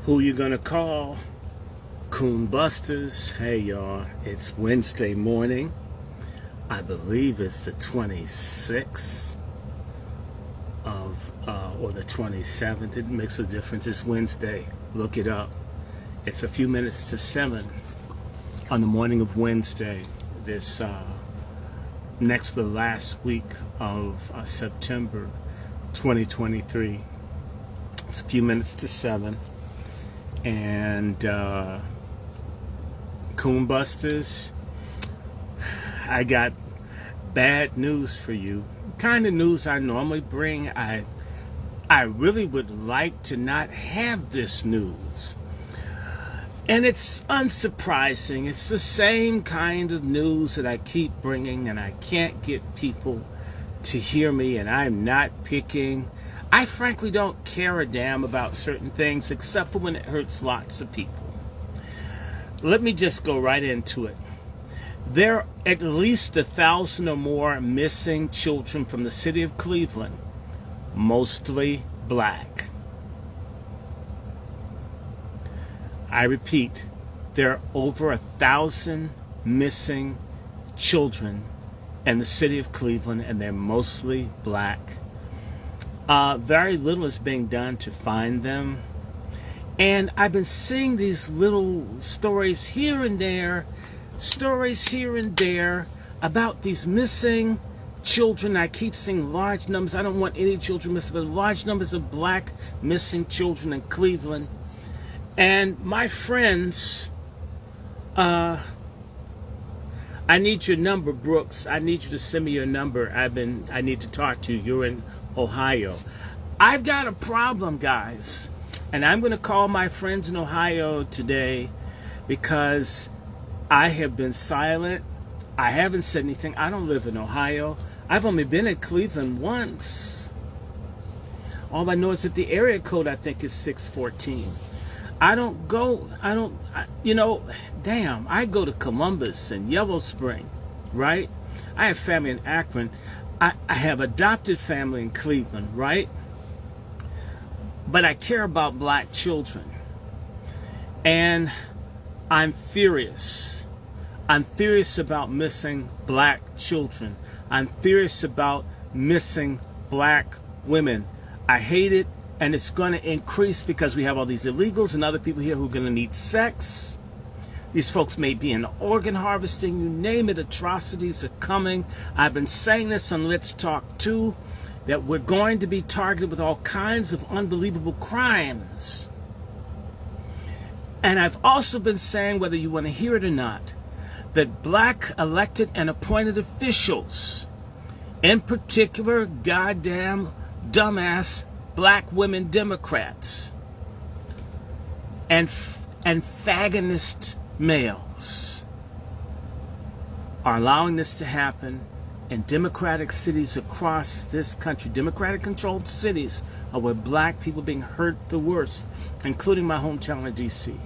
Who you gonna call? Coon Busters. Hey y'all, it's Wednesday morning. I believe it's the 26th or the 27th. It makes a difference. It's Wednesday. Look it up. It's a few minutes to 7 on the morning of Wednesday. This next to the last week of September 2023. It's a few minutes to 7. And Coon Busters, I got bad news for you. Kind of news I normally bring. I really would like to not have this news. And it's unsurprising. It's the same kind of news that I keep bringing, and I can't get people to hear me, and I'm not picking. I frankly don't care a damn about certain things except for when it hurts lots of people. Let me just go right into it. There are at least 1,000 or more missing children from the city of Cleveland, mostly black. I repeat, there are over 1,000 missing children in the city of Cleveland, and they're mostly black. Very little is being done to find them. And I've been seeing these little stories here and there about these missing children. I keep seeing large numbers. I don't want any children missing, but large numbers of black missing children in Cleveland. And my friends, I need your number, Brooks. I need you to send me your number. I need to talk to you. You're in Ohio. I've got a problem, guys. And I'm going to call my friends in Ohio today because I have been silent. I haven't said anything. I don't live in Ohio. I've only been in Cleveland once. All I know is that the area code, I think, is 614. I go to Columbus and Yellow Spring, right? I have family in Akron. I have adopted family in Cleveland, right? But I care about black children. And I'm furious. I'm furious about missing black children. I'm furious about missing black women. I hate it, and it's going to increase because we have all these illegals and other people here who are going to need sex. These folks may be in organ harvesting, you name it, atrocities are coming. I've been saying this on Let's Talk too, that we're going to be targeted with all kinds of unbelievable crimes. And I've also been saying, whether you want to hear it or not, that black elected and appointed officials, in particular goddamn dumbass black women Democrats and fagonist males are allowing this to happen in democratic cities across this country. Democratic controlled cities are where black people are being hurt the worst, including my hometown of DC.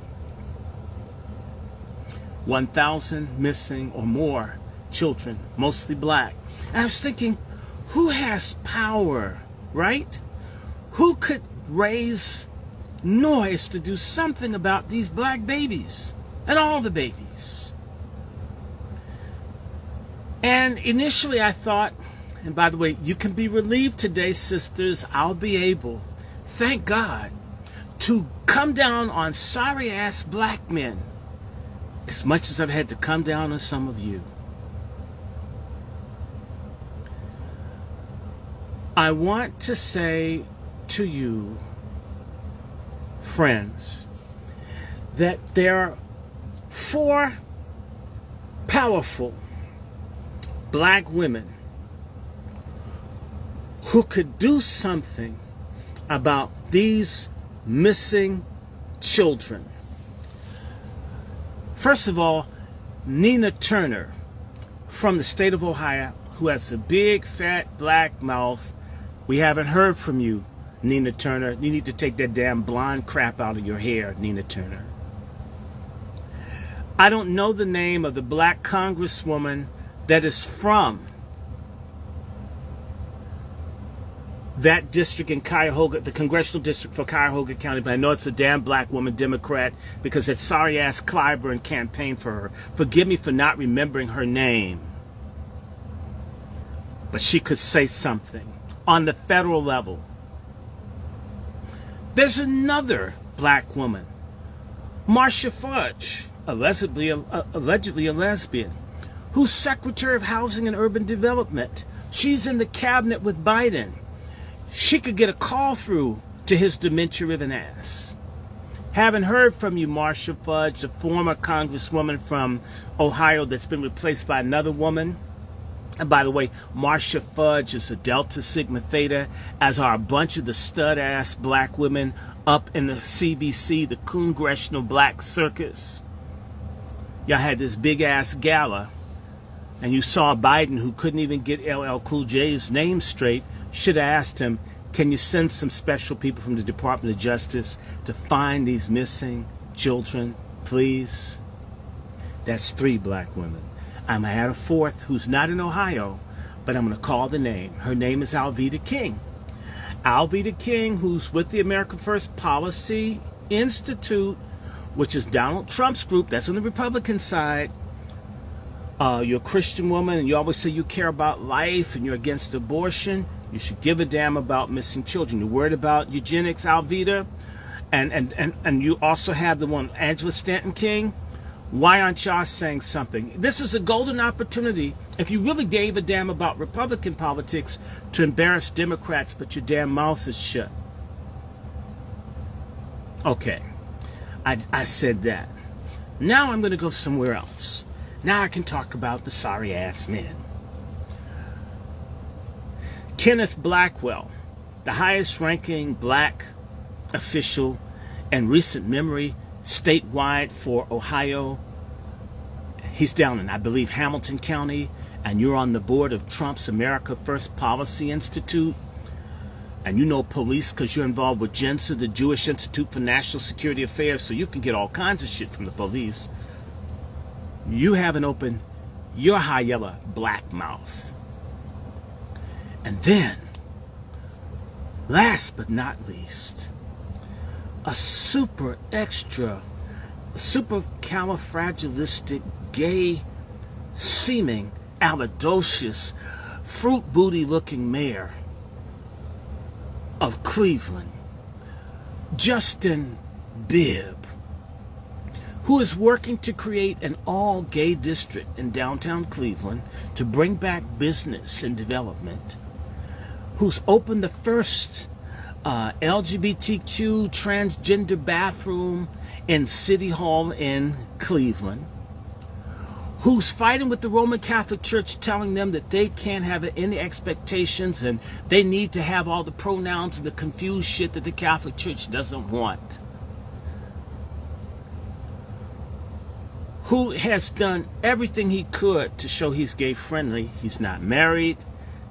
1,000 missing or more children, mostly black. And I was thinking, who has power, right? Who could raise noise to do something about these black babies and all the babies? And initially I thought, and by the way, you can be relieved today, sisters, I'll be able, thank God, to come down on sorry ass black men as much as I've had to come down on some of you. I want to say to you, friends, that there are 4 powerful black women who could do something about these missing children. First of all, Nina Turner from the state of Ohio, who has a big fat black mouth. We haven't heard from you, Nina Turner. You need to take that damn blonde crap out of your hair, Nina Turner. I don't know the name of the black congresswoman that is from that district in Cuyahoga, the congressional district for Cuyahoga County, but I know it's a damn black woman Democrat because that sorry-ass Clyburn campaigned for her. Forgive me for not remembering her name. But she could say something on the federal level. There's another black woman, Marcia Fudge, allegedly a lesbian, who's Secretary of Housing and Urban Development. She's in the cabinet with Biden. She could get a call through to his dementia-ridden ass. Haven't heard from you, Marcia Fudge, the former congresswoman from Ohio that's been replaced by another woman. And by the way, Marcia Fudge is a Delta Sigma Theta, as are a bunch of the stud-ass black women up in the CBC, the Congressional Black Circus. Y'all had this big-ass gala, and you saw Biden, who couldn't even get LL Cool J's name straight, should have asked him, can you send some special people from the Department of Justice to find these missing children, please? That's 3 black women. I'm going to add a 4th who's not in Ohio, but I'm going to call the name. Her name is Alveda King. Alveda King, who's with the America First Policy Institute, which is Donald Trump's group. That's on the Republican side. You're a Christian woman, and you always say you care about life and you're against abortion. You should give a damn about missing children. You're worried about eugenics, Alveda, and you also have the one, Angela Stanton King. Why aren't y'all saying something? This is a golden opportunity, if you really gave a damn about Republican politics, to embarrass Democrats, but your damn mouth is shut. Okay, I said that. Now I'm going to go somewhere else. Now I can talk about the sorry-ass men. Kenneth Blackwell, the highest-ranking black official in recent memory statewide for Ohio. He's down in, I believe, Hamilton County, and you're on the board of Trump's America First Policy Institute. And you know police because you're involved with JINSA, the Jewish Institute for National Security Affairs, so you can get all kinds of shit from the police. You haven't opened your high yellow black mouth. And then, last but not least, a supercalifragilistic, gay, seeming, alidocious, fruit booty looking mayor of Cleveland, Justin Bibb, who is working to create an all-gay district in downtown Cleveland to bring back business and development, who's opened the first LGBTQ transgender bathroom in City Hall in Cleveland, who's fighting with the Roman Catholic Church, telling them that they can't have any expectations and they need to have all the pronouns and the confused shit that the Catholic Church doesn't want. Who has done everything he could to show he's gay friendly. He's not married,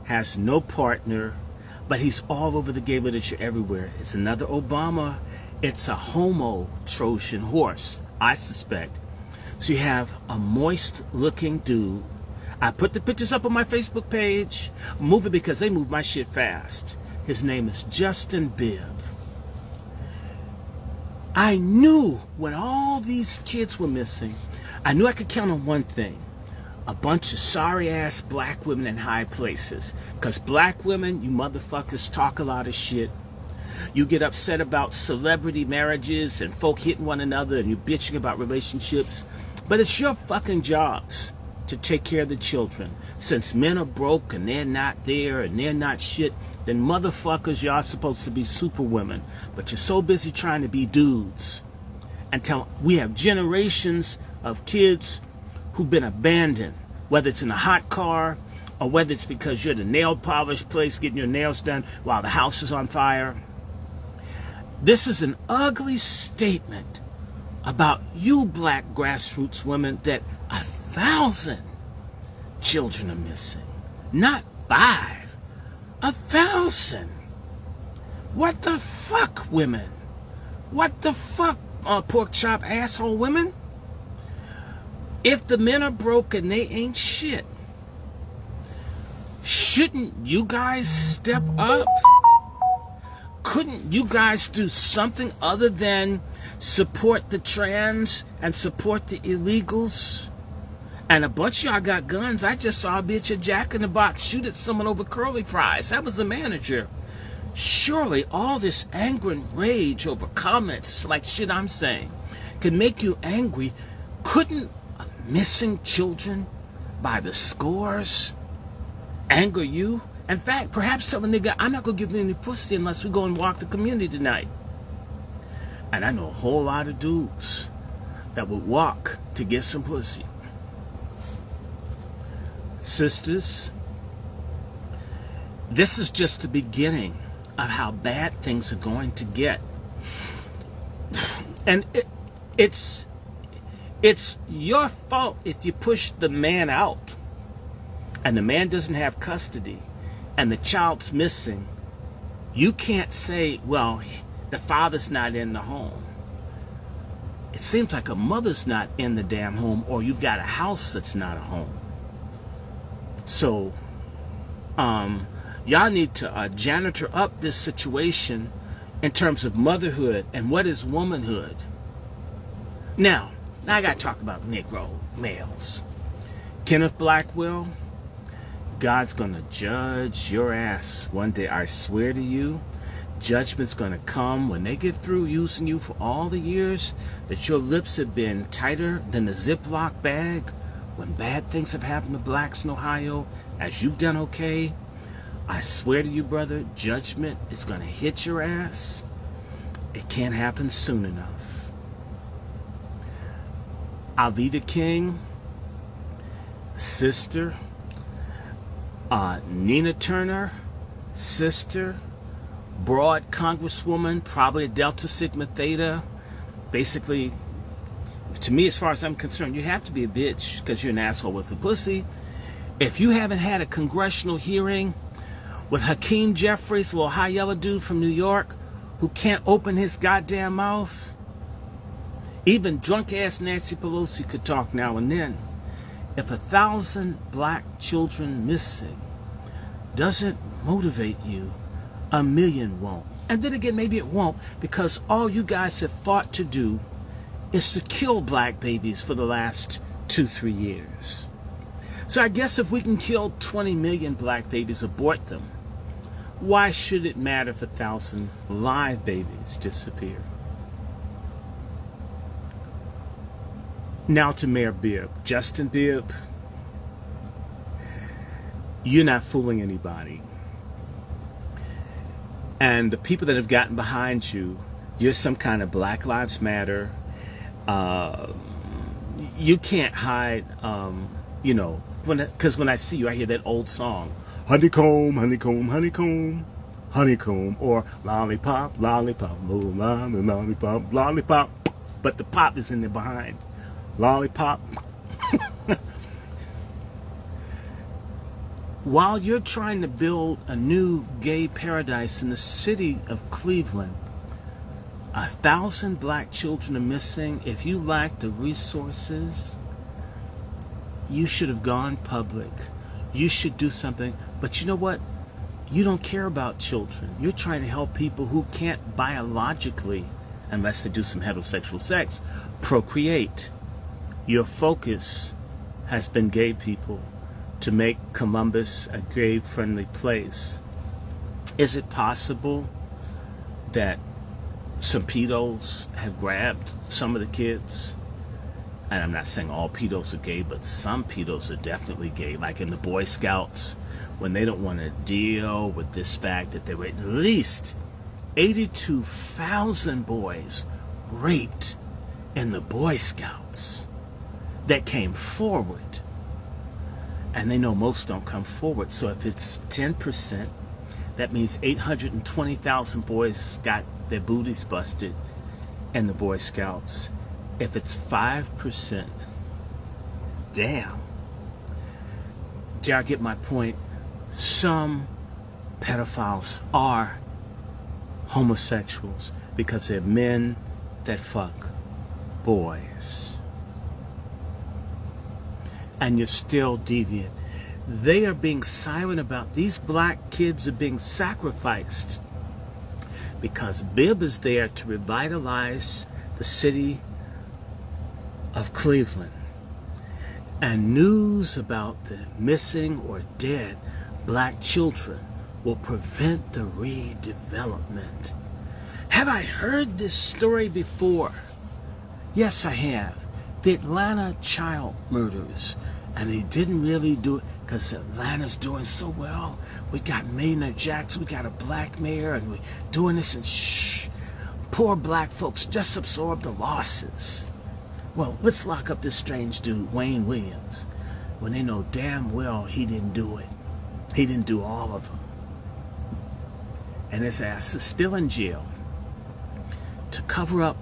has no partner, but he's all over the gay literature everywhere. It's another Obama. It's a homo Trojan horse, I suspect. So you have a moist looking dude. I put the pictures up on my Facebook page. Move it because they move my shit fast. His name is Justin Bibb. I knew when all these kids were missing, I knew I could count on one thing. A bunch of sorry-ass black women in high places. Because black women, you motherfuckers, talk a lot of shit. You get upset about celebrity marriages and folk hitting one another and you bitching about relationships. But it's your fucking jobs to take care of the children. Since men are broke and they're not there and they're not shit, then motherfuckers, y'all supposed to be superwomen. But you're so busy trying to be dudes. Until we have generations of kids who've been abandoned, whether it's in a hot car or whether it's because you're at a nail polish place getting your nails done while the house is on fire. This is an ugly statement about you black grassroots women that 1,000 children are missing. Not 5, 1,000. What the fuck, women? What the fuck, pork chop asshole women? If the men are broke and they ain't shit, shouldn't you guys step up couldn't you guys do something other than support the trans and support the illegals? And a bunch of y'all got guns. I just saw a bitch at Jack in the Box shoot at someone over curly fries. That was the manager. Surely all this anger and rage over comments like shit I'm saying can make you angry. Couldn't missing children by the scores anger you? In fact, perhaps tell a nigga, I'm not gonna give you any pussy unless we go and walk the community tonight. And I know a whole lot of dudes that would walk to get some pussy. Sisters, this is just the beginning of how bad things are going to get. And it's your fault if you push the man out and the man doesn't have custody and the child's missing. You can't say, well, the father's not in the home. It seems like a mother's not in the damn home, or you've got a house that's not a home. So, y'all need to janitor up this situation in terms of motherhood and what is womanhood. Now I gotta talk about Negro males. Kenneth Blackwell, God's gonna judge your ass one day. I swear to you, judgment's gonna come when they get through using you for all the years that your lips have been tighter than a Ziploc bag. When bad things have happened to blacks in Ohio, as you've done okay, I swear to you, brother, judgment is gonna hit your ass. It can't happen soon enough. Alveda King, sister. Nina Turner, sister. Broad Congresswoman, probably a Delta Sigma Theta. Basically, to me, as far as I'm concerned, you have to be a bitch because you're an asshole with a pussy. If you haven't had a congressional hearing with Hakeem Jeffries, a little high yellow dude from New York who can't open his goddamn mouth, even drunk ass Nancy Pelosi could talk now and then. If 1,000 black children missing doesn't motivate you, 1,000,000 won't. And then again, maybe it won't, because all you guys have fought to do is to kill black babies for the last 2-3 years. So I guess if we can kill 20 million black babies, abort them, why should it matter if 1,000 live babies disappear? Now to Mayor Bibb. Justin Bibb, you're not fooling anybody. And the people that have gotten behind you, you're some kind of Black Lives Matter. You can't hide, because when I see you, I hear that old song, honeycomb, honeycomb, honeycomb, honeycomb, or lollipop, lollipop, lollipop, lollipop, but the pop is in there behind. Lollipop. While you're trying to build a new gay paradise in the city of Cleveland, 1,000 black children are missing. If you lack the resources, you should have gone public. You should do something. But you know what? You don't care about children. You're trying to help people who can't biologically, unless they do some heterosexual sex, procreate. Your focus has been gay people, to make Columbus a gay-friendly place. Is it possible that some pedos have grabbed some of the kids? And I'm not saying all pedos are gay, but some pedos are definitely gay, like in the Boy Scouts, when they don't want to deal with this fact that there were at least 82,000 boys raped in the Boy Scouts that came forward. And they know most don't come forward. So if it's 10%, that means 820,000 boys got their booties busted in the Boy Scouts. If it's 5%, damn. Do y'all get my point? Some pedophiles are homosexuals because they're men that fuck boys. And you're still deviant. They are being silent about, these black kids are being sacrificed because Bibb is there to revitalize the city of Cleveland. And news about the missing or dead black children will prevent the redevelopment. Have I heard this story before? Yes, I have. The Atlanta child murders. And they didn't really do it because Atlanta's doing so well. We got Maynard Jackson, we got a black mayor, and we're doing this, and shh, poor black folks just absorb the losses. Well, let's lock up this strange dude, Wayne Williams, when they know damn well he didn't do it. He didn't do all of them. And his ass is still in jail to cover up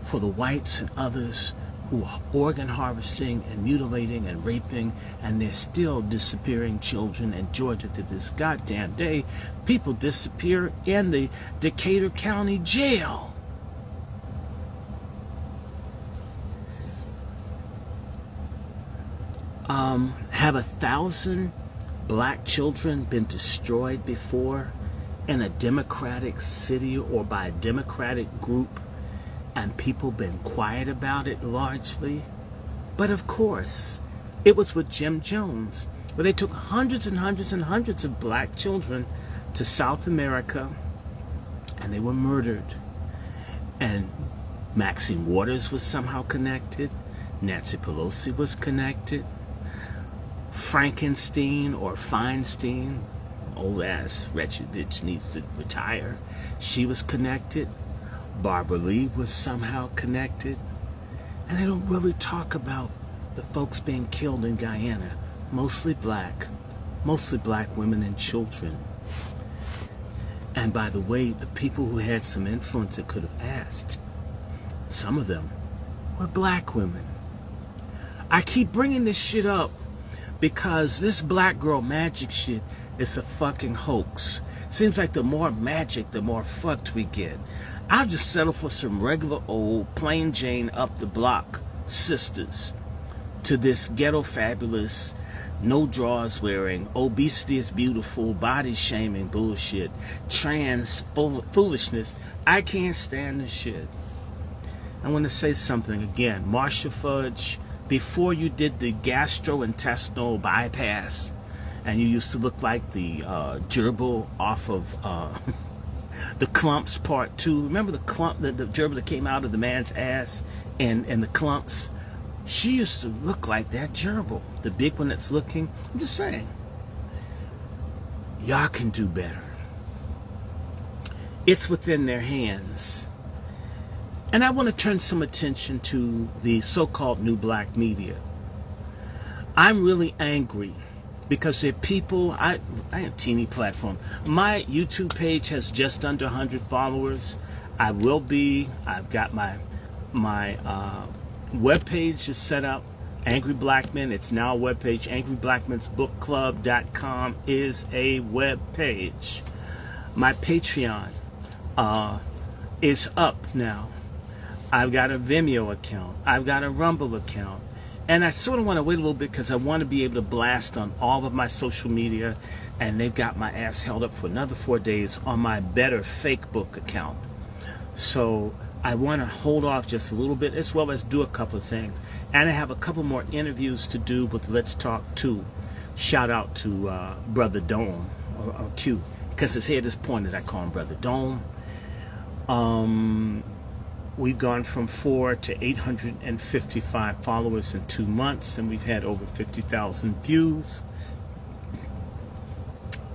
for the whites and others who are organ harvesting and mutilating and raping, and they're still disappearing children in Georgia to this goddamn day. People disappear in the Decatur County Jail. Have 1,000 black children been destroyed before in a democratic city or by a democratic group, and people been quiet about it largely? But of course, it was with Jim Jones, where they took hundreds and hundreds and hundreds of black children to South America, and they were murdered. And Maxine Waters was somehow connected. Nancy Pelosi was connected. Frankenstein or Feinstein, old ass wretched bitch needs to retire, she was connected. Barbara Lee was somehow connected. And they don't really talk about the folks being killed in Guyana, mostly black women and children. And by the way, the people who had some influence that could have asked, some of them were black women. I keep bringing this shit up because this black girl magic shit is a fucking hoax. Seems like the more magic, the more fucked we get. I'll just settle for some regular old plain Jane up the block sisters to this ghetto fabulous, no drawers wearing, obesity is beautiful, body shaming bullshit, trans foolishness. I can't stand this shit. I want to say something again. Marsha Fudge, before you did the gastrointestinal bypass and you used to look like the gerbil off of the Clumps Part 2. Remember the clump, the gerbil that came out of the man's ass and the clumps? She used to look like that gerbil, the big one that's looking. I'm just saying, y'all can do better. It's within their hands. And I want to turn some attention to the so-called new black media. I'm really angry because there are people, I have a teeny platform. My YouTube page has just under 100 followers. I've got my webpage is set up, Angry Black Men. It's now a webpage. AngryBlackMen'sBookClub.com is a webpage. My Patreon is up now. I've got a Vimeo account. I've got a Rumble account. And I sort of want to wait a little bit because I want to be able to blast on all of my social media. And they've got my ass held up for another 4 days on my Better Fake Book account. So I want to hold off just a little bit as well as do a couple of things. And I have a couple more interviews to do with Let's Talk 2. Shout out to Brother Dome, or Q, because his head is pointed. I call him Brother Dome. We've gone from 4 to 855 followers in 2 months, and we've had over 50,000 views.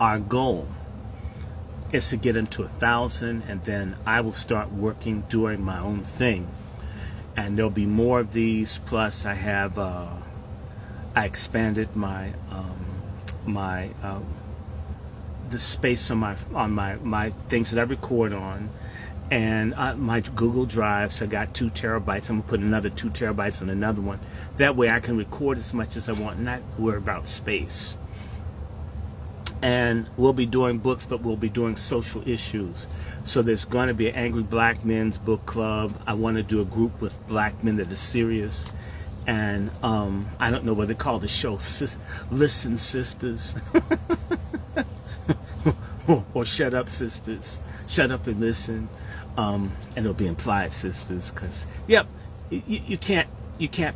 Our goal is to get into 1,000, and then I will start working, doing my own thing. And there'll be more of these. Plus, I have I expanded my the space on my things that I record on. And my Google Drives, I got 2 terabytes. I'm going to put another 2 terabytes on another one. That way I can record as much as I want, not worry about space. And we'll be doing books, but we'll be doing social issues. So there's going to be an Angry Black Men's Book Club. I want to do a group with black men that are serious. And I don't know what they call the show, Listen Sisters. or shut up, sisters. Shut up and listen. And it'll be implied, sisters, because, yep, you can't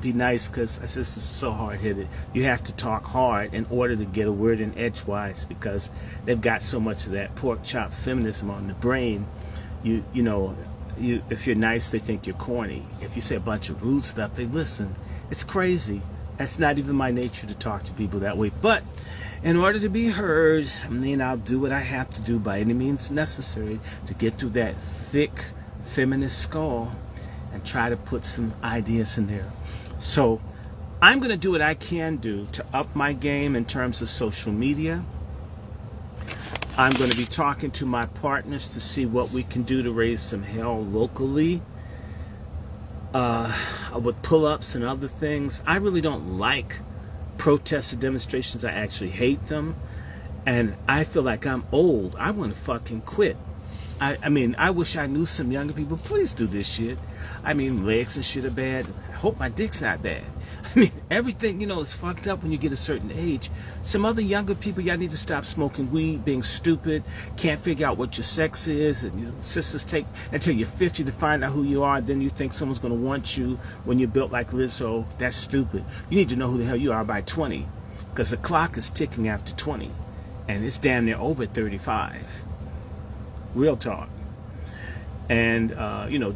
be nice because our sisters are so hard-headed. You have to talk hard in order to get a word in edgewise because they've got so much of that pork chop feminism on the brain. If you're nice, they think you're corny. If you say a bunch of rude stuff, they listen. It's crazy. That's not even my nature to talk to people that way. But in order to be heard, I'll do what I have to do by any means necessary to get through that thick feminist skull and try to put some ideas in there. So I'm going to do what I can do to up my game in terms of social media. I'm going to be talking to my partners to see what we can do to raise some hell locally with pull-ups and other things. I really don't like protests and demonstrations. I actually hate them. And I feel like I'm old. I want to fucking quit. I wish I knew some younger people. Please do this shit. Legs and shit are bad. I hope my dick's not bad. Everything, is fucked up when you get a certain age. Some other younger people, y'all need to stop smoking weed, being stupid, can't figure out what your sex is, and your sisters take until you're 50 to find out who you are, then you think someone's going to want you when you're built like Lizzo. That's stupid. You need to know who the hell you are by 20, because the clock is ticking after 20, and it's damn near over 35. Real talk. And,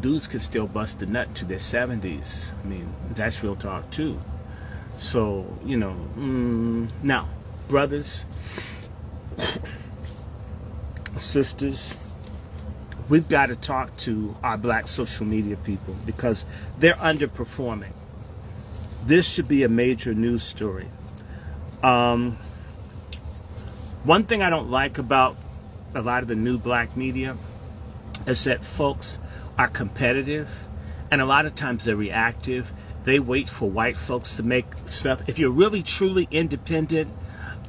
dudes could still bust the nut to their 70s. That's real talk, too. So, now, brothers, sisters, we've got to talk to our black social media people because they're underperforming. This should be a major news story. One thing I don't like about a lot of the new black media is that folks are competitive, and a lot of times they're reactive. They wait for white folks to make stuff. If you're really truly independent,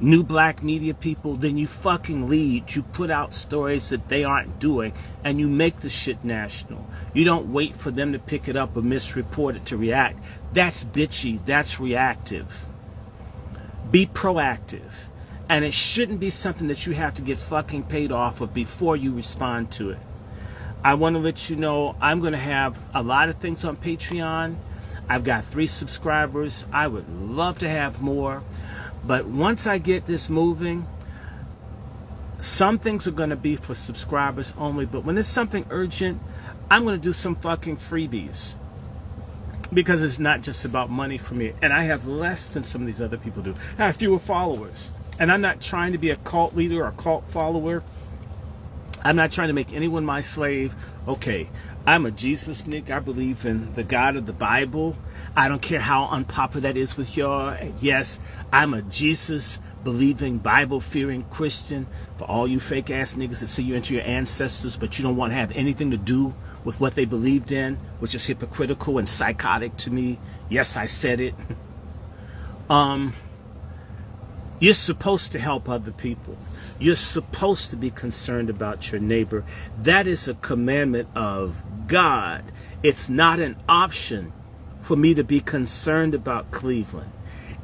new black media people, then you fucking lead. You put out stories that they aren't doing, and you make the shit national. You don't wait for them to pick it up or misreport it to react. That's bitchy. That's reactive. Be proactive. And it shouldn't be something that you have to get fucking paid off of before you respond to it. I want to let you know I'm going to have a lot of things on Patreon. I've got 3 subscribers. I would love to have more. But once I get this moving, some things are going to be for subscribers only. But when it's something urgent, I'm going to do some fucking freebies. Because it's not just about money for me. And I have less than some of these other people do. I have fewer followers. And I'm not trying to be a cult leader or a cult follower. I'm not trying to make anyone my slave. Okay, I'm a Jesus nigga. I believe in the God of the Bible. I don't care how unpopular that is with y'all. Yes, I'm a Jesus-believing, Bible-fearing Christian. For all you fake-ass niggas that say you're into your ancestors, but you don't want to have anything to do with what they believed in, which is hypocritical and psychotic to me. Yes, I said it. You're supposed to help other people. You're supposed to be concerned about your neighbor. That is a commandment of God. It's not an option for me to be concerned about Cleveland.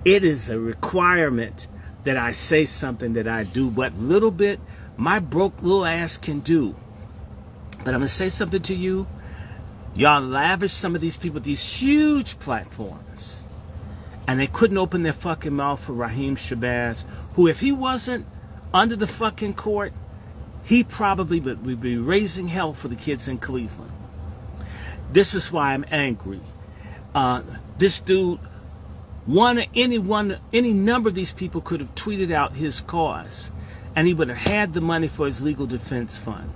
It is a requirement that I say something, that I do what little bit my broke little ass can do. But I'm going to say something to you. Y'all lavish some of these people with these huge platforms. And they couldn't open their fucking mouth for Raheem Shabazz, who, if he wasn't under the fucking court, he probably would be raising hell for the kids in Cleveland. This is why I'm angry. This dude, any number of these people could have tweeted out his cause, and he would have had the money for his legal defense fund.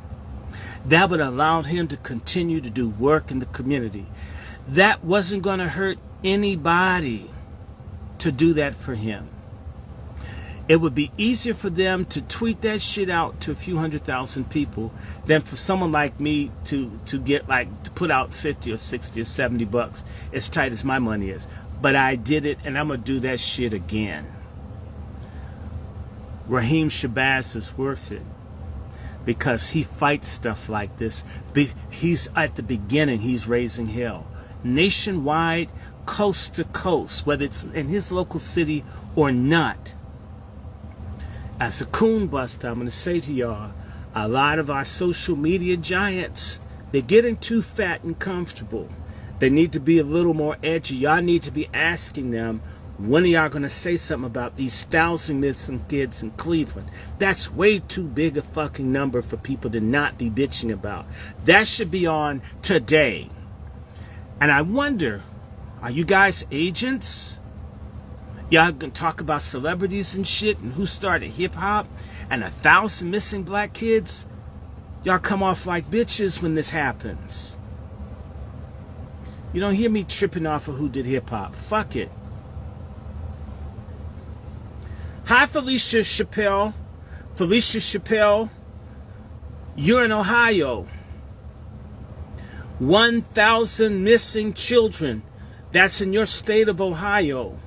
That would have allowed him to continue to do work in the community. That wasn't going to hurt anybody to do that for him. It would be easier for them to tweet that shit out to a few 100,000 people than for someone like me to put out 50 or 60 or 70 bucks, as tight as my money is. But I did it, and I'm gonna do that shit again. Raheem Shabazz is worth it because he fights stuff like this. He's at the beginning. He's raising hell nationwide, coast to coast, whether it's in his local city or not. As a coon buster, I'm going to say to y'all, A lot of our social media giants, they're getting too fat and comfortable. They need to be a little more edgy. Y'all need to be asking them, when are y'all going to say something about these 1,000 missing kids in Cleveland? That's way too big a fucking number for people to not be bitching about. That should be on today. And I wonder, are you guys agents? Y'all gonna talk about celebrities and shit and who started hip hop and 1,000 missing black kids? Y'all come off like bitches when this happens. You don't hear me tripping off of who did hip hop. Fuck it. Hi, Felicia Chappelle. Felicia Chappelle, you're in Ohio. 1,000 missing children. That's in your state of Ohio.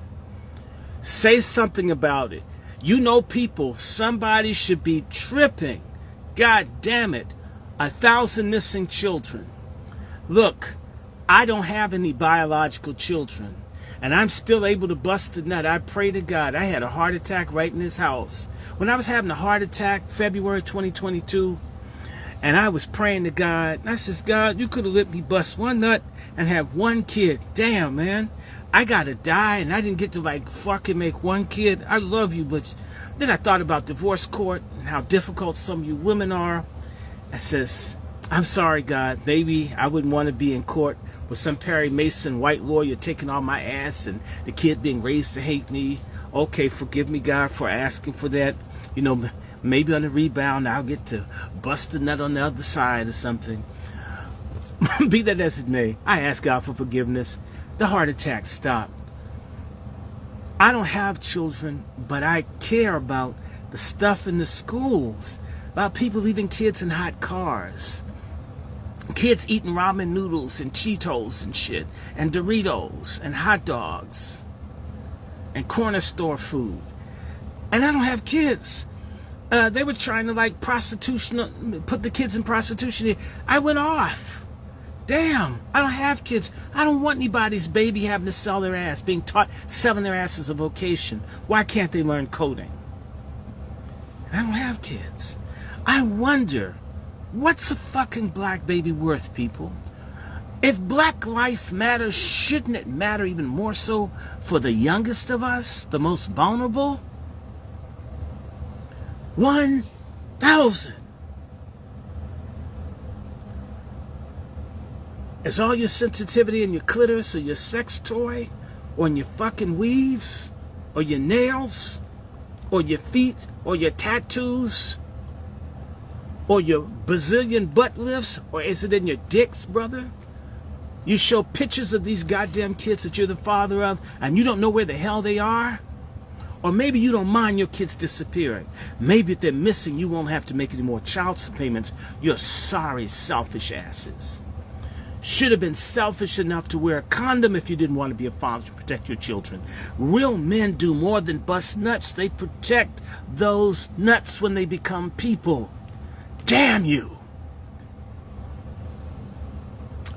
Say something about it. You know people, somebody should be tripping. God damn it. 1,000 missing children. Look, I don't have any biological children. And I'm still able to bust a nut. I pray to God. I had a heart attack right in this house. When I was having a heart attack, February 2022, and I was praying to God, and I says, God, you could have let me bust one nut and have one kid. Damn, man. I gotta die, and I didn't get to like fucking make one kid. I love you, but then I thought about divorce court and how difficult some of you women are. I says, I'm sorry, God. Maybe I wouldn't want to be in court with some Perry Mason white lawyer taking all my ass and the kid being raised to hate me. Okay, forgive me, God, for asking for that. You know, maybe on the rebound, I'll get to bust a nut on the other side or something. Be that as it may, I ask God for forgiveness. The heart attack stopped. I don't have children, but I care about the stuff in the schools, about people leaving kids in hot cars, kids eating ramen noodles and Cheetos and shit, and Doritos and hot dogs and corner store food. And I don't have kids. They were trying to like prostitution, put the kids in prostitution. I went off. Damn, I don't have kids. I don't want anybody's baby having to sell their ass, being taught selling their ass as a vocation. Why can't they learn coding? I don't have kids. I wonder, what's a fucking black baby worth, people? If black life matters, shouldn't it matter even more so for the youngest of us, the most vulnerable? 1,000. Is all your sensitivity in your clitoris or your sex toy or in your fucking weaves or your nails or your feet or your tattoos or your Brazilian butt lifts, or is it in your dicks, brother? You show pictures of these goddamn kids that you're the father of and you don't know where the hell they are? Or maybe you don't mind your kids disappearing. Maybe if they're missing, you won't have to make any more child payments. You're sorry, selfish asses. Should have been selfish enough to wear a condom if you didn't want to be a father to protect your children. Real men do more than bust nuts. They protect those nuts when they become people. Damn you.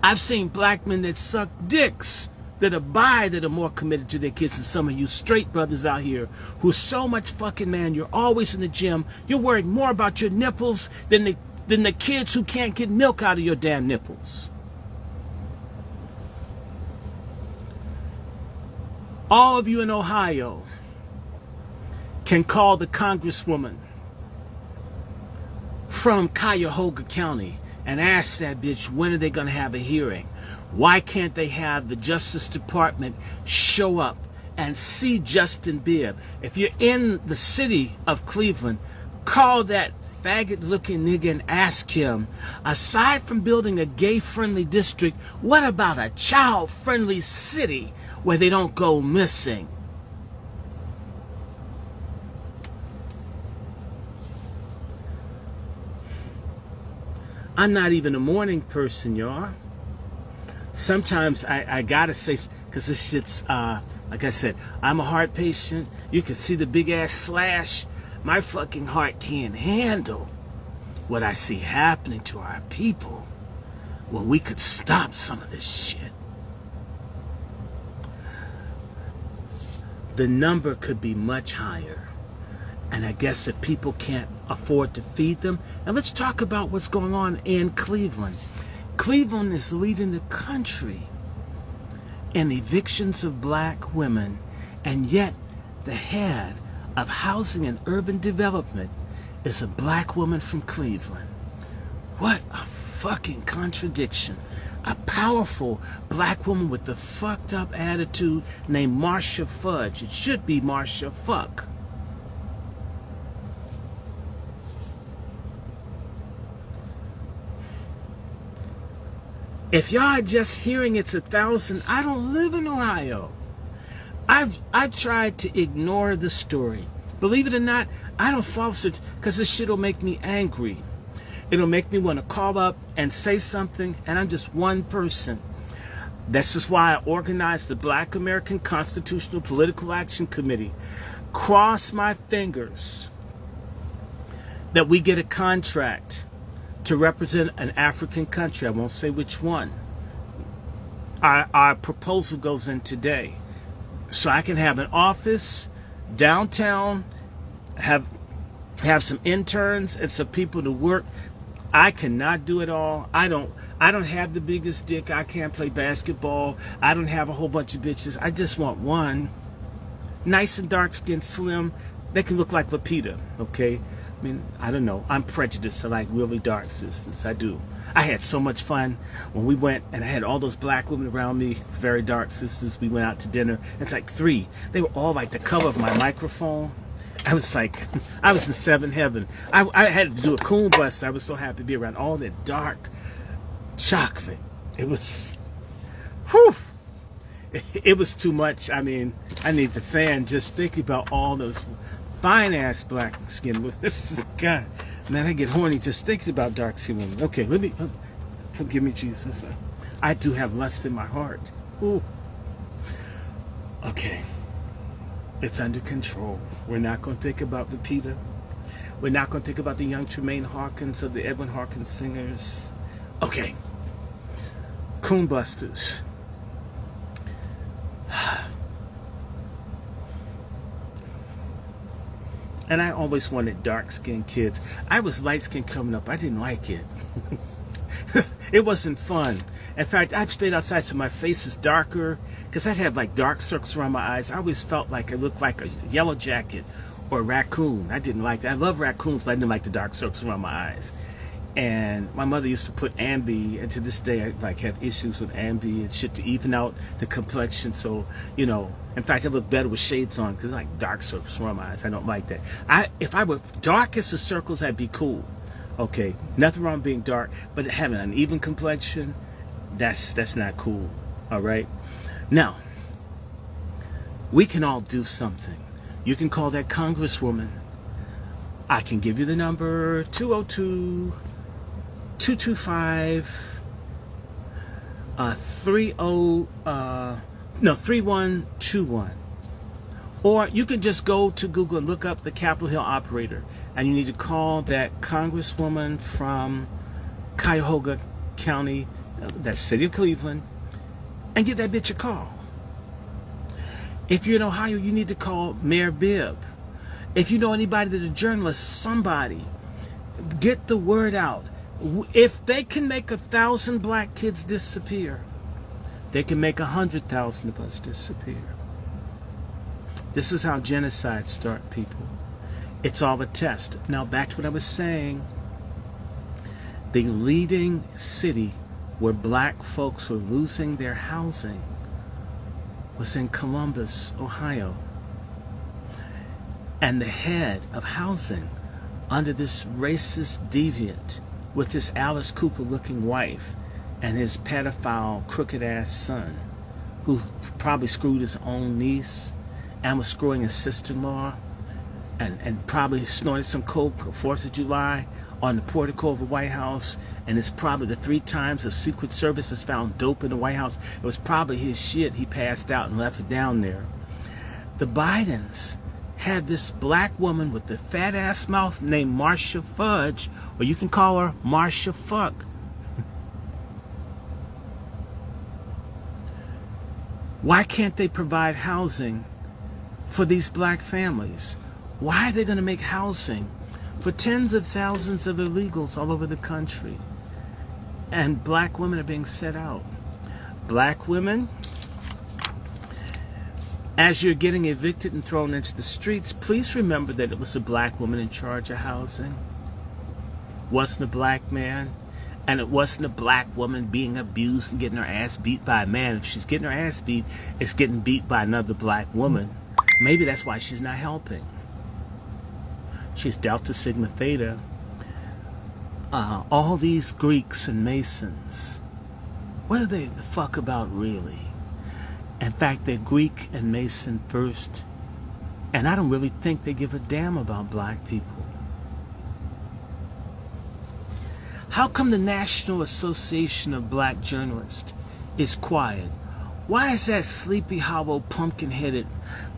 I've seen black men that suck dicks, that are bi, that are more committed to their kids than some of you straight brothers out here who are so much fucking man. You're always in the gym. You're worried more about your nipples than the kids who can't get milk out of your damn nipples. All of you in Ohio can call the congresswoman from Cuyahoga County and ask that bitch, when are they going to have a hearing? Why can't they have the Justice Department show up and see Justin Bibb? If you're in the city of Cleveland, call that faggot-looking nigga and ask him, aside from building a gay-friendly district, what about a child-friendly city where they don't go missing? I'm not even a morning person, y'all. Sometimes I gotta say, because this shit's, like I said, I'm a heart patient. You can see the big ass slash. My fucking heart can't handle what I see happening to our people. Well, we could stop some of this shit. The number could be much higher. And I guess that people can't afford to feed them. And let's talk about what's going on in Cleveland. Cleveland is leading the country in evictions of black women, and yet the head of housing and urban development is a black woman from Cleveland. What a fucking contradiction. A powerful black woman with the fucked up attitude named Marsha Fudge. It should be Marsha Fuck. If y'all are just hearing it's 1,000, I don't live in Ohio. I've tried to ignore the story. Believe it or not, I don't follow it because this shit will make me angry. It'll make me want to call up and say something, and I'm just one person. That's just why I organized the Black American Constitutional Political Action Committee. Cross my fingers that we get a contract to represent an African country. I won't say which one. Our proposal goes in today. So I can have an office downtown, have some interns and some people to work. I cannot do it all. I don't have the biggest dick. I can't play basketball. I don't have a whole bunch of bitches. I just want one. Nice and dark skinned, slim. They can look like Lupita, okay? I mean, I don't know. I'm prejudiced. I like really dark sisters. I do. I had so much fun when we went, and I had all those black women around me, very dark sisters. We went out to dinner. It's like 3. They were all like the color of my microphone. I was like, I was in 7th heaven. I had to do a coon bust. I was so happy to be around all that dark chocolate. It was, whew. It was too much. I mean, I need the fan just thinking about all those fine ass black skin women. God, man, I get horny just thinking about dark skin women. Okay, forgive me, Jesus. I do have lust in my heart. Ooh. Okay, it's under control. We're not going to think about the Peter. We're not going to think about the young Tremaine Hawkins or the Edwin Hawkins singers. Okay, coon busters. And I always wanted dark-skinned kids. I was light-skinned coming up. I didn't like it. It wasn't fun. In fact, I've stayed outside so my face is darker because I'd have like dark circles around my eyes. I always felt like I looked like a yellow jacket or a raccoon. I didn't like that. I love raccoons, but I didn't like the dark circles around my eyes. And my mother used to put Ambi, and to this day I like have issues with Ambi and shit to even out the complexion. So, you know, in fact, I look better with shades on because I like dark circles around my eyes. I don't like that. If I were darkest of circles, I'd be cool. Okay, nothing wrong being dark, but having an even complexion, that's not cool. All right. Now, we can all do something. You can call that congresswoman. I can give you the number 202-225-3121. Or you can just go to Google and look up the Capitol Hill operator, and you need to call that congresswoman from Cuyahoga County, that city of Cleveland, and give that bitch a call. If you're in Ohio, you need to call Mayor Bibb. If you know anybody that's a journalist, somebody, get the word out. If they can make 1,000 black kids disappear, they can make 100,000 of us disappear. This is how genocides start, people. It's all a test. Now back to what I was saying. The leading city where black folks were losing their housing was in Columbus, Ohio. And the head of housing under this racist deviant with this Alice Cooper looking wife and his pedophile crooked ass son who probably screwed his own niece and was screwing his sister-in-law and probably snorted some coke 4th of July on the portico of the White House, and it's probably the 3 times the Secret Service has found dope in the White House. It was probably his shit. He passed out and left it down there. The Bidens had this black woman with the fat ass mouth named Marsha Fudge, or you can call her Marsha Fuck. Why can't they provide housing for these black families? Why are they going to make housing for tens of thousands of illegals all over the country? And black women are being set out. Black women, as you're getting evicted and thrown into the streets, please remember that it was a black woman in charge of housing. Wasn't a black man. And it wasn't a black woman being abused and getting her ass beat by a man. If she's getting her ass beat, it's getting beat by another black woman. Maybe that's why she's not helping. She's Delta Sigma Theta. All these Greeks and Masons, what are they the fuck about really? In fact, they're Greek and Mason first. And I don't really think they give a damn about black people. How come the National Association of Black Journalists is quiet? Why is that sleepy, hollow, pumpkin-headed,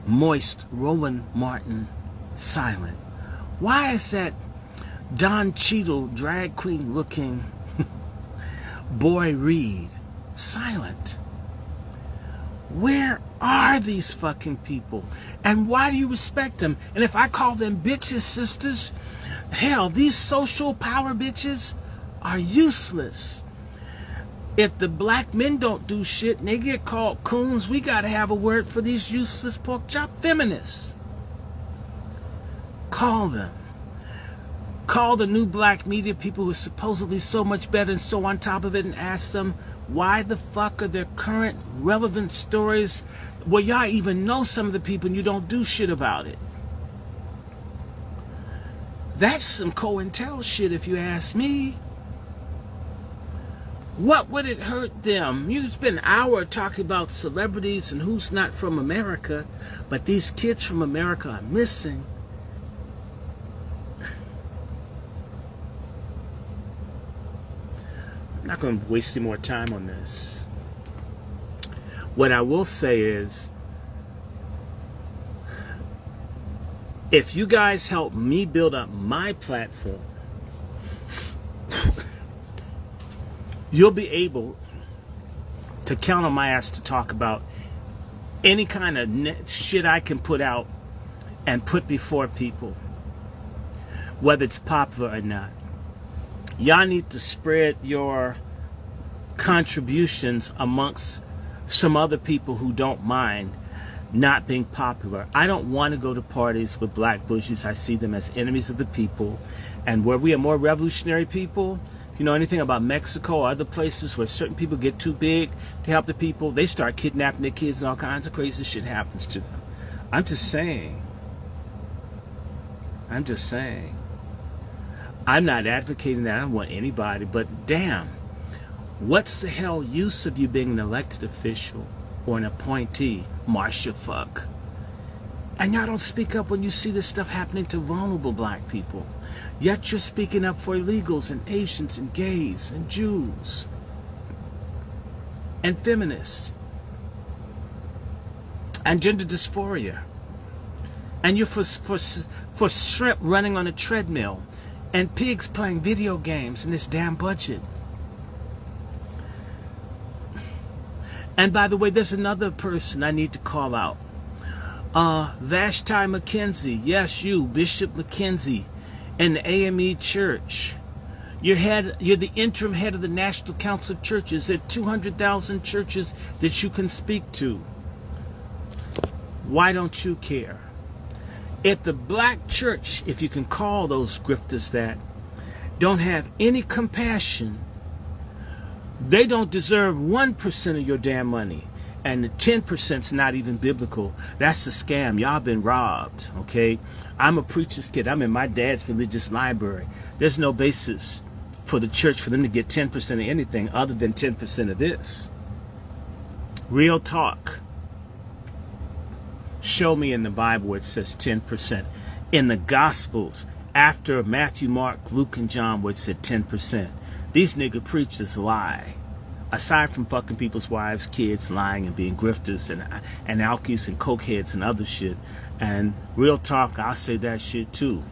moist Roland Martin silent? Why is that Don Cheadle, drag queen-looking Boy Reed silent? Where are these fucking people? And why do you respect them? And if I call them bitches, sisters, hell, these social power bitches are useless. If the black men don't do shit and they get called coons, we gotta have a word for these useless pork chop feminists. Call them. Call the new black media people who are supposedly so much better and so on top of it and ask them why the fuck are their current relevant stories where y'all even know some of the people and you don't do shit about it. That's some COINTEL shit if you ask me. What would it hurt them? You spend an hour talking about celebrities and who's not from America, but these kids from America are missing. I'm not going to waste any more time on this. What I will say is, if you guys help me build up my platform, you'll be able to count on my ass to talk about any kind of shit I can put out and put before people, whether it's popular or not. Y'all need to spread your contributions amongst some other people who don't mind not being popular. I don't want to go to parties with black bushies. I see them as enemies of the people. And where we are more revolutionary people, if you know anything about Mexico or other places where certain people get too big to help the people, they start kidnapping their kids and all kinds of crazy shit happens to them. I'm just saying. I'm not advocating that. I don't want anybody, but damn, what's the hell use of you being an elected official or an appointee, Marcia fuck? And y'all don't speak up when you see this stuff happening to vulnerable black people. Yet you're speaking up for illegals and Asians and gays and Jews and feminists and gender dysphoria. And you're for shrimp running on a treadmill and pigs playing video games in this damn budget. And by the way, there's another person I need to call out. Vashti McKenzie. Yes, you, Bishop McKenzie, in the AME Church. You're the interim head of the National Council of Churches. There are 200,000 churches that you can speak to. Why don't you care? If the black church, if you can call those grifters that, don't have any compassion, they don't deserve 1% of your damn money. And the 10%'s not even biblical. That's a scam. Y'all been robbed, okay? I'm a preacher's kid. I'm in my dad's religious library. There's no basis for the church for them to get 10% of anything other than 10% of this. Real talk. Show me in the Bible where it says 10%. In the Gospels, after Matthew, Mark, Luke, and John, where it said 10%. These nigga preachers lie. Aside from fucking people's wives, kids, lying and being grifters and alkies and cokeheads and other shit. And real talk, I'll say that shit too.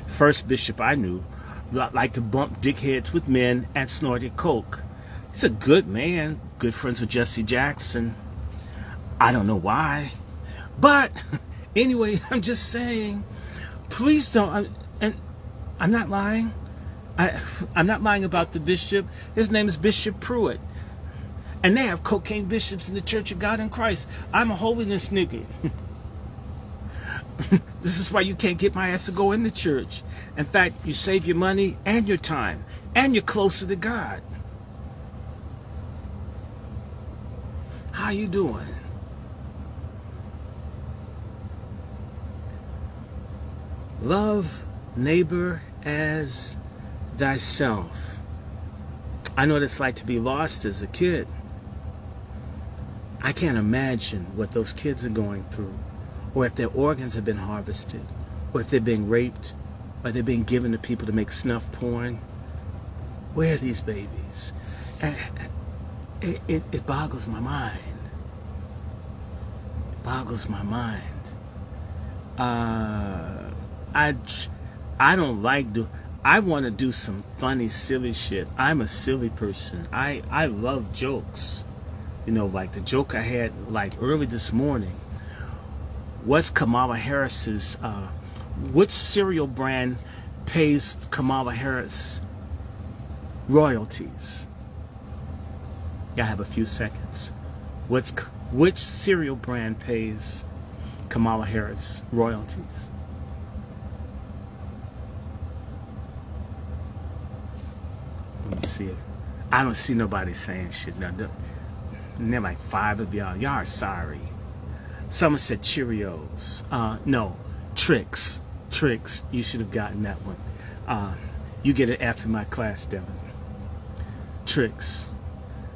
First bishop I knew liked to bump dickheads with men and snorted coke. He's a good man, good friends with Jesse Jackson. I don't know why. But Anyway, I'm just saying, please don't. And I'm not lying. I'm not lying about the bishop. His name is Bishop Pruitt. And they have cocaine bishops in the Church of God in Christ. I'm a holiness nigga. This is why you can't get my ass to go in the church. In fact, you save your money and your time. And you're closer to God. How you doing? Love neighbor as thyself. I know what it's like to be lost as a kid. I can't imagine what those kids are going through, or if their organs have been harvested, or if they're being raped, or they're being given to people to make snuff porn. Where are these babies? It boggles my mind. It boggles my mind. I don't like I want to do some funny, silly shit. I'm a silly person. I love jokes. You know, like the joke I had like early this morning. What's Kamala Harris's, which cereal brand pays Kamala Harris royalties? I have a few seconds. Which cereal brand pays Kamala Harris royalties? Let me see it. I don't see nobody saying shit now. And they're like 5 of y'all. Y'all are sorry. Someone said Cheerios. No, Tricks. Tricks. You should have gotten that one. You get an F in my class, Devin. Tricks.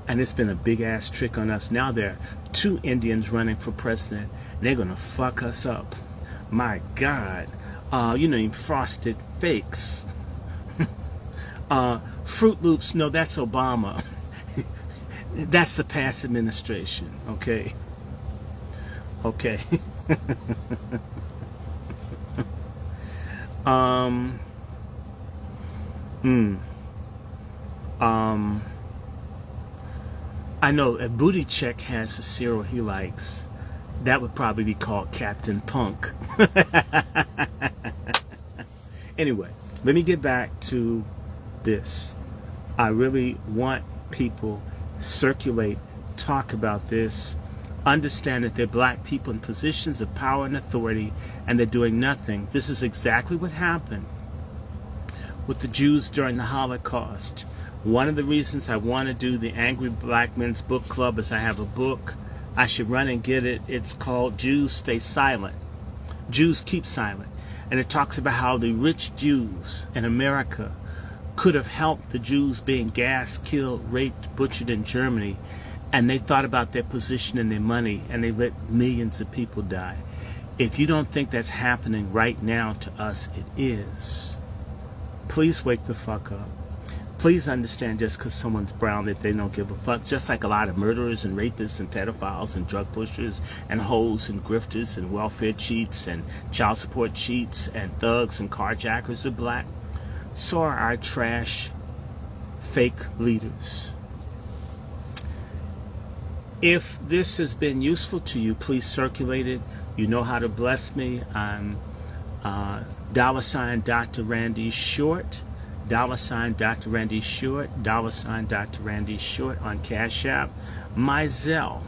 And it's been a big ass trick on us. Now there are 2 Indians running for president. And they're gonna fuck us up. My God. You know, Frosted Fakes. Fruit Loops. No, that's Obama. That's the past administration. Okay. Okay. I know a Booty Check has a cereal he likes. That would probably be called Captain Punk. Anyway, let me get back to this. I really want people circulate, talk about this, understand that they're black people in positions of power and authority, and they're doing nothing. This is exactly what happened with the Jews during the Holocaust. One of the reasons I want to do the Angry Black Men's Book Club is I have a book. I should run and get it. It's called Jews Stay Silent. Jews Keep Silent. And it talks about how the rich Jews in America could have helped the Jews being gassed, killed, raped, butchered in Germany, and they thought about their position and their money, and they let millions of people die. If you don't think that's happening right now to us, it is. Please wake the fuck up. Please understand, just because someone's brown, that they don't give a fuck. Just like a lot of murderers and rapists and pedophiles and drug pushers and hoes and grifters and welfare cheats and child support cheats and thugs and carjackers are black, so are our trash, fake leaders. If this has been useful to you, please circulate it. You know how to bless me. I'm $ Dr. Randy Short, $ Dr. Randy Short, $ Dr. Randy Short on Cash App. My Zelle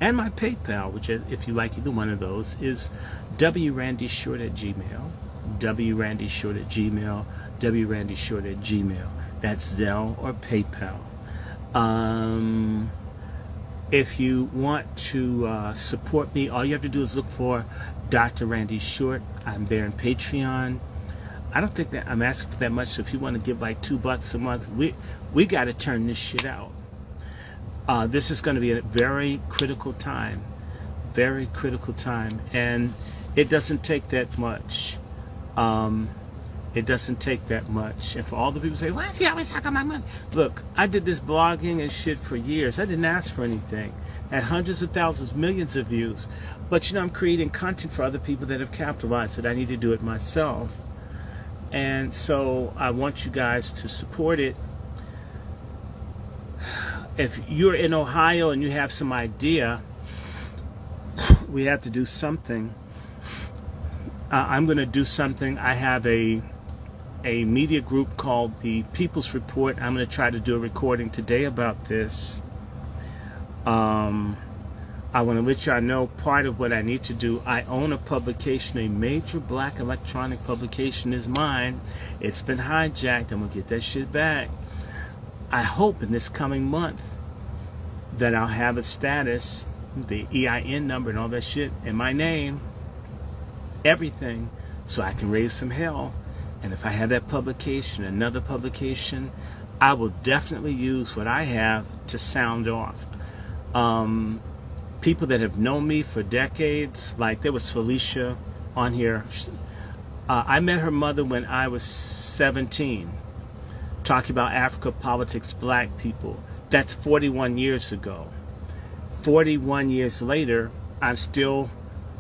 and my PayPal, which, if you like either one of those, is wrandyshort@gmail. wrandyshort@gmail. wrandyshort@gmail. That's Zelle or PayPal. If you want to support me, all you have to do is look for Dr. Randy Short. I'm there in Patreon. I don't think that I'm asking for that much. So if you want to give like $2 a month, we got to turn this shit out. This is going to be a very critical time. Very critical time. And it doesn't take that much. It doesn't take that much. And for all the people who say, why is he always talking about money? Look, I did this blogging and shit for years. I didn't ask for anything. Had hundreds of thousands, millions of views. But, you know, I'm creating content for other people that have capitalized it. I need to do it myself. And so I want you guys to support it. If you're in Ohio and you have some idea, we have to do something. I'm going to do something. I have a media group called the People's Report. I'm going to try to do a recording today about this. I want to let y'all know part of what I need to do. I own a publication, a major black electronic publication is mine. It's been hijacked. I'm going to get that shit back. I hope in this coming month that I'll have a status, the EIN number and all that shit in my name, everything, so I can raise some hell. And if I have that publication, another publication, I will definitely use what I have to sound off. People that have known me for decades, like there was Felicia on here. I met her mother when I was 17, talking about Africa, politics, black people. That's 41 years ago. 41 years later, I'm still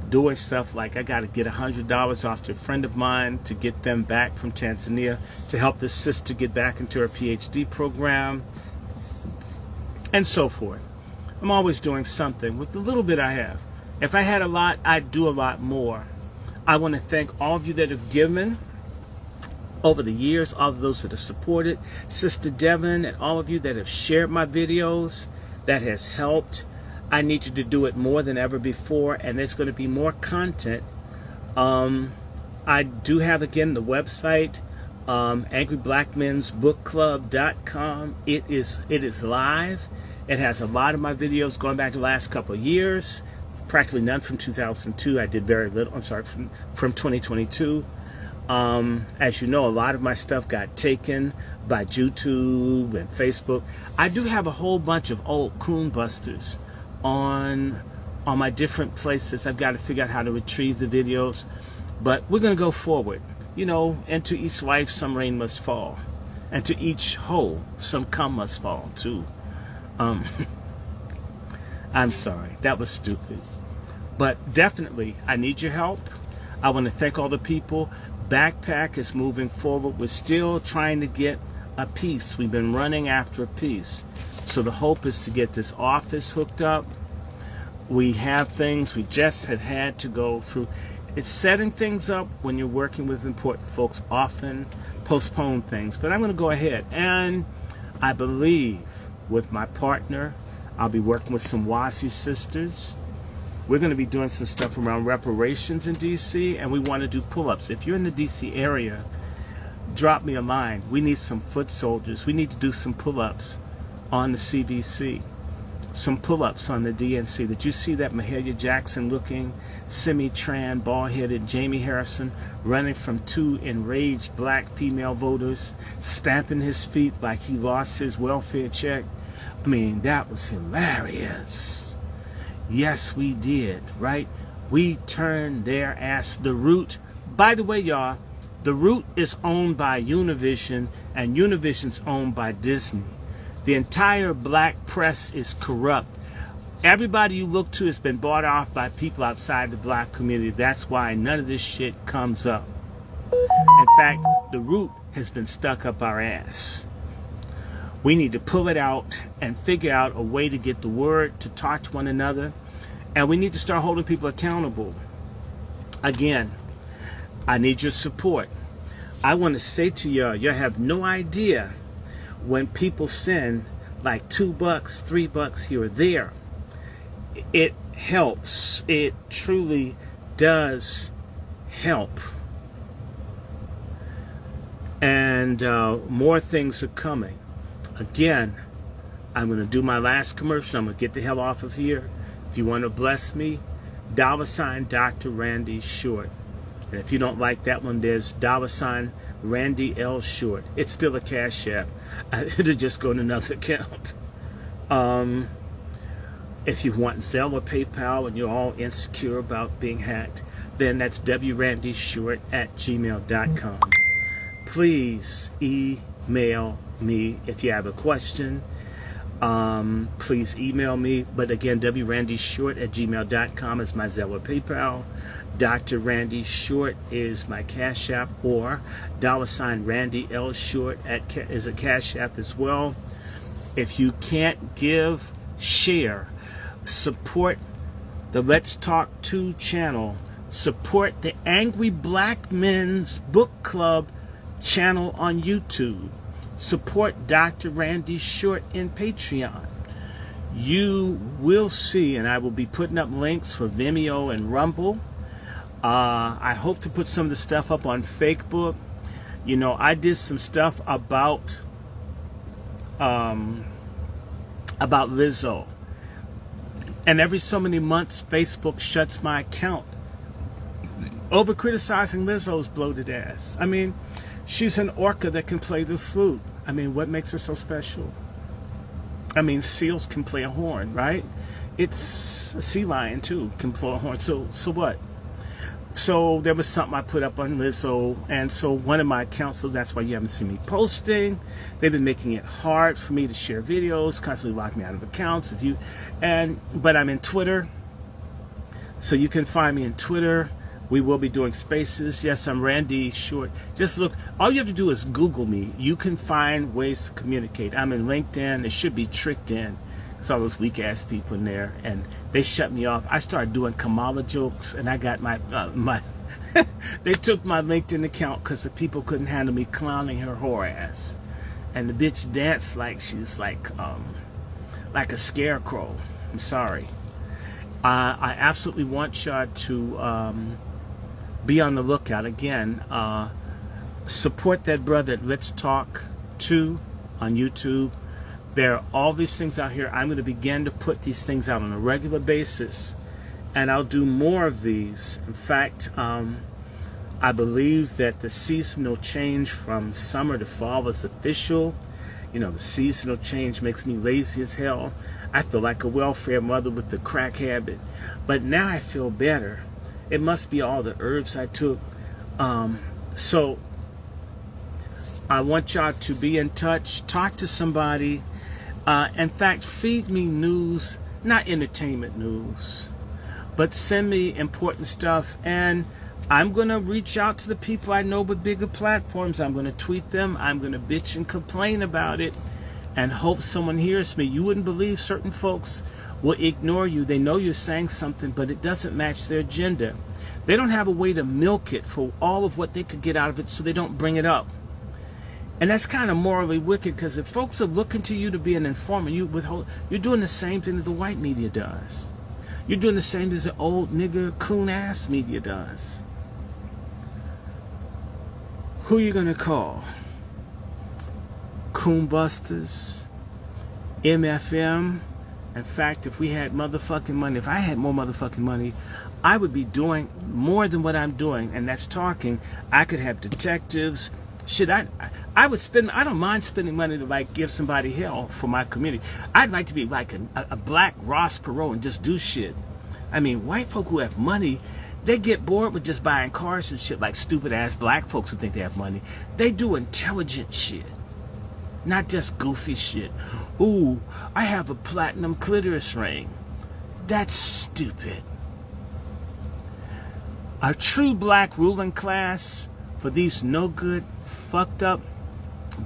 doing stuff like I got to get $100 off to a friend of mine to get them back from Tanzania to help this sister get back into her PhD program and so forth. I'm always doing something with the little bit I have. If I had a lot, I'd do a lot more. I want to thank all of you that have given over the years, all of those that have supported, Sister Devon, and all of you that have shared my videos. That has helped. I need you to do it more than ever before, and there's going to be more content. I do have, again, the website, angryblackmensbookclub.com. It is live. It has a lot of my videos going back to the last couple of years. Practically none from 2002. I did very little. I'm sorry, from 2022. As you know, a lot of my stuff got taken by YouTube and Facebook. I do have a whole bunch of old coon busters on my different places. I've got to figure out how to retrieve the videos, but we're going to go forward. You know, and to each life some rain must fall, and to each hole some cum must fall too. I'm sorry, that was stupid, but definitely I need your help. I want to thank all the people. Backpack is moving forward. We're still trying to get a piece. We've been running after a piece. So the hope is to get this office hooked up. We have things we just have had to go through. It's setting things up when you're working with important folks often postpone things. But I'm going to go ahead, and I believe with my partner, I'll be working with some Wasi sisters. We're going to be doing some stuff around reparations in DC, and we want to do pull-ups. If you're in the DC area, drop me a line. We need some foot soldiers. We need to do some pull-ups on the CBC, some pull-ups on the DNC. Did you see that Mahalia Jackson looking semi-tran, bald-headed Jamie Harrison running from two enraged black female voters, stamping his feet like he lost his welfare check? I mean, that was hilarious. Yes, we did, right? We turned their ass. The Root, by the way, y'all, the Root is owned by Univision, and Univision's owned by Disney. The entire black press is corrupt. Everybody you look to has been bought off by people outside the black community. That's why none of this shit comes up. In fact, the Root has been stuck up our ass. We need to pull it out and figure out a way to get the word, to talk to one another, and we need to start holding people accountable. Again, I need your support. I want to say to y'all, you have no idea when people send like $2, $3 here or there. It helps. It truly does help. And more things are coming. Again, I'm going to do my last commercial. I'm going to get the hell off of here. If you want to bless me, $ Dr. Randy Short. And if you don't like that one, there's $ Randy L. Short. It's still a Cash App. It'll just go in another account. If you want Zelle or PayPal and you're all insecure about being hacked, then that's wrandyshort@gmail.com. Please email me if you have a question. Please email me. But again, wrandyshort@gmail.com is my Zelle or PayPal. Dr. Randy Short is my Cash App, or $ Randy L. Short is a Cash App as well. If you can't give, share. Support the Let's Talk 2 channel Support the Angry Black Men's Book Club channel on YouTube. Support Dr. Randy Short in Patreon. You will see, and I will be putting up links for Vimeo and Rumble. I hope to put some of the stuff up on Facebook. You know, I did some stuff about Lizzo. And every so many months, Facebook shuts my account over criticizing Lizzo's bloated ass. I mean, she's an orca that can play the flute. I mean, what makes her so special? I mean, seals can play a horn, right? It's a sea lion too can play a horn. So what? So there was something I put up on Lizzo, and so one of my accounts, so that's why you haven't seen me posting. They've been making it hard for me to share videos, constantly locking me out of accounts. But I'm in Twitter, so you can find me in Twitter. We will be doing spaces. Yes, I'm Randy Short. Just look, all you have to do is Google me. You can find ways to communicate. I'm in LinkedIn. It should be Tricked In. It's all those weak ass people in there, and they shut me off. I started doing Kamala jokes, and I got my they took my LinkedIn account because the people couldn't handle me clowning her whore ass, and the bitch danced like she's like a scarecrow. I'm sorry. I absolutely want y'all to be on the lookout. Again, support that brother at Let's Talk 2 on YouTube. There are all these things out here. I'm going to begin to put these things out on a regular basis, and I'll do more of these. In fact, I believe that the seasonal change from summer to fall is official. You know, the seasonal change makes me lazy as hell. I feel like a welfare mother with the crack habit, but now I feel better. It must be all the herbs I took. So I want y'all to be in touch, talk to somebody. In fact, feed me news, not entertainment news, but send me important stuff, and I'm going to reach out to the people I know with bigger platforms. I'm going to tweet them. I'm going to bitch and complain about it and hope someone hears me. You wouldn't believe certain folks will ignore you. They know you're saying something, but it doesn't match their agenda. They don't have a way to milk it for all of what they could get out of it, so they don't bring it up. And that's kind of morally wicked, because if folks are looking to you to be an informant, you're doing the same thing that the white media does. You're doing the same as the old nigger coon ass media does. Who you gonna call? Coon busters, MFM. In fact, if we had motherfucking money, if I had more motherfucking money, I would be doing more than what I'm doing, and that's talking. I could have detectives. Shit, I would spend. I don't mind spending money to like give somebody hell for my community. I'd like to be like a black Ross Perot and just do shit. I mean, white folk who have money, they get bored with just buying cars and shit like stupid ass black folks who think they have money. They do intelligent shit, not just goofy shit. Ooh, I have a platinum clitoris ring. That's stupid. A true black ruling class for these no good, fucked up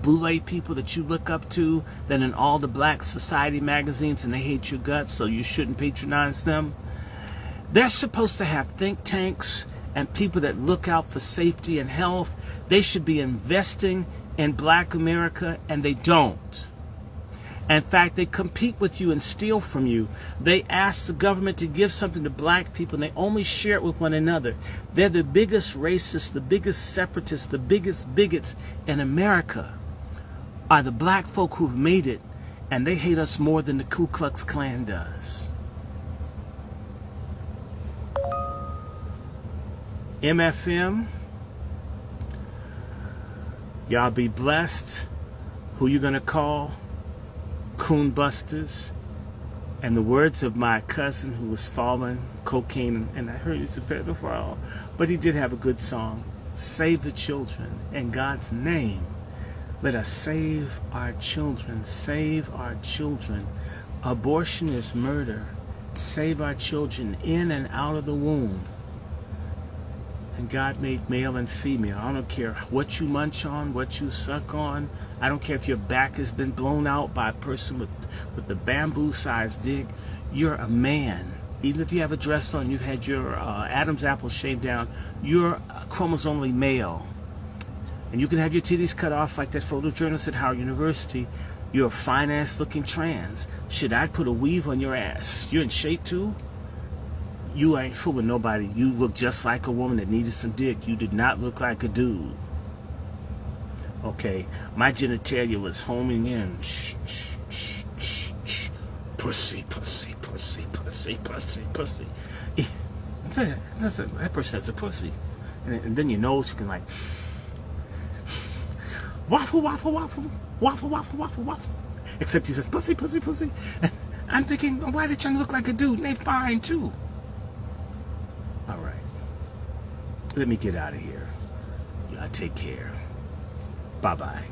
boule people that you look up to, that in all the black society magazines, and they hate your guts, so you shouldn't patronize them. They're supposed to have think tanks and people that look out for safety and health. They should be investing in black America, and they don't. In fact, they compete with you and steal from you. They ask the government to give something to black people, and they only share it with one another. They're the biggest racists, the biggest separatists, the biggest bigots in America are the black folk who've made it, and they hate us more than the Ku Klux Klan does. MFM, y'all be blessed. Who you gonna call? Coon busters. And the words of my cousin who was fallen, cocaine, and I heard he's a pedophile, but he did have a good song. Save the children. In God's name, let us save our children. Save our children. Abortion is murder. Save our children in and out of the womb. And God made male and female. I don't care what you munch on, what you suck on. I don't care if your back has been blown out by a person with the bamboo-sized dick. You're a man. Even if you have a dress on, you've had your Adam's apple shaved down, you're chromosomally male. And you can have your titties cut off like that photojournalist at Howard University. You're a fine-ass looking trans. Should I put a weave on your ass? You're in shape too? You ain't fooling nobody. You look just like a woman that needed some dick. You did not look like a dude. Okay, my genitalia was homing in. Shh, shh, shh, shh, shh. Pussy, pussy, pussy, pussy, pussy, pussy. That person has a pussy. And then your nose, you can like waffle, waffle, waffle, waffle, waffle, waffle, waffle. Except he says pussy, pussy, pussy. And I'm thinking, why are they trying to look like a dude? And they fine too. All right. Let me get out of here. Y'all take care. Bye-bye.